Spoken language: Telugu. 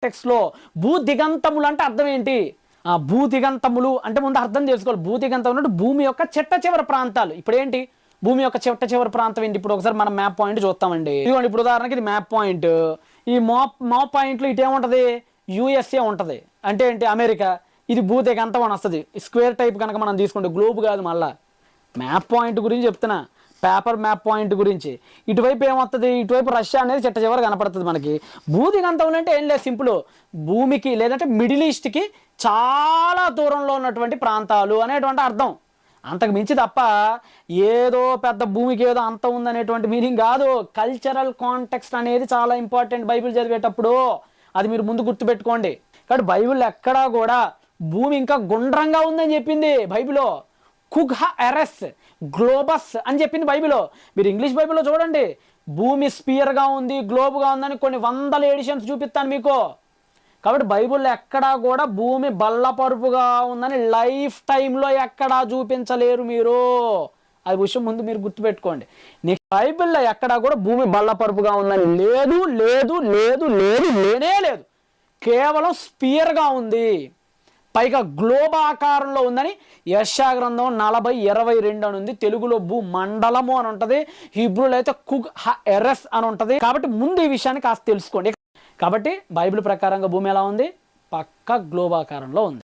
టెక్స్ట్లో భూ దిగంతములు అంటే అర్థం ఏంటి? భూ దిగంతములు అంటే ముందు అర్థం చేసుకోవాలి. భూ దిగంతములు అంటే భూమి యొక్క చిట్ట చివరి ప్రాంతాలు. ఇప్పుడు ఏంటి భూమి యొక్క చిట్ట చివరి ప్రాంతం ఏంటి? ఇప్పుడు ఒకసారి మనం మ్యాప్ పాయింట్ చూస్తామండి. ఇదిగోండి, ఇప్పుడు ఉదాహరణకి ఇది మ్యాప్ పాయింట్. ఈ మ్యాప్ పాయింట్లో ఇటు ఏముంటుంది? యుఎస్ఏ ఉంటుంది. అంటే ఏంటి? అమెరికా. ఇది భూ దిగంతం అని వస్తుంది. స్క్వేర్ టైప్ కనుక మనం తీసుకుంటే, గ్లోబ్ కాదు. మళ్ళా మ్యాప్ పాయింట్ గురించి చెప్తున్నా, పేపర్ మ్యాప్ పాయింట్ గురించి. ఇటువైపు ఏమవుతుంది? ఇటువైపు రష్యా అనేది చిట్ట చివరి కనపడుతుంది మనకి. భూదిగంతంలో అంటే ఏం లేదు, సింపుల్. భూమికి లేదంటే మిడిల్ ఈస్ట్కి చాలా దూరంలో ఉన్నటువంటి ప్రాంతాలు అనేటువంటి అర్థం. అంతకు మించి తప్ప ఏదో పెద్ద భూమికి ఏదో అంతం ఉందనేటువంటి మీనింగ్ కాదు. కల్చరల్ కాంటెక్స్ట్ అనేది చాలా ఇంపార్టెంట్ బైబిల్ చదివేటప్పుడు. అది మీరు ముందు గుర్తుపెట్టుకోండి. కాబట్టి బైబిల్ ఎక్కడా కూడా భూమి ఇంకా గుండ్రంగా ఉందని చెప్పింది బైబిల్లో. కుగ్హ ఎరెస్ గ్లోబస్ అని చెప్పింది బైబిల్లో. మీరు ఇంగ్లీష్ బైబిల్లో చూడండి, భూమి స్పియర్గా ఉంది, గ్లోబ్గా ఉందని కొన్ని వందల ఎడిషన్స్ చూపిస్తాను మీకు. కాబట్టి బైబిల్లో ఎక్కడా కూడా భూమి బల్లపరుపుగా ఉందని లైఫ్ టైంలో ఎక్కడా చూపించలేరు మీరు. అది విషయం ముందు మీరు గుర్తుపెట్టుకోండి. నెక్స్ట్, బైబిల్లో ఎక్కడా కూడా భూమి బల్లపరుపుగా ఉందని లేదు, లేదు, లేదు, లేదు, లేనే లేదు. కేవలం స్పియర్గా ఉంది, పైగా గ్లోబ్ ఆకారంలో ఉందని యెషయా గ్రంథం 40:22 అని ఉంది. తెలుగులో భూ మండలము అని ఉంటుంది, హీబ్రూలో అయితే కుగ్ హ ఎరెస్ అని ఉంటుంది. కాబట్టి ముందు ఈ విషయాన్ని కాస్త తెలుసుకోండి. కాబట్టి బైబిల్ ప్రకారంగా భూమి ఎలా ఉంది? పక్కా గ్లోబ్ ఆకారంలో ఉంది.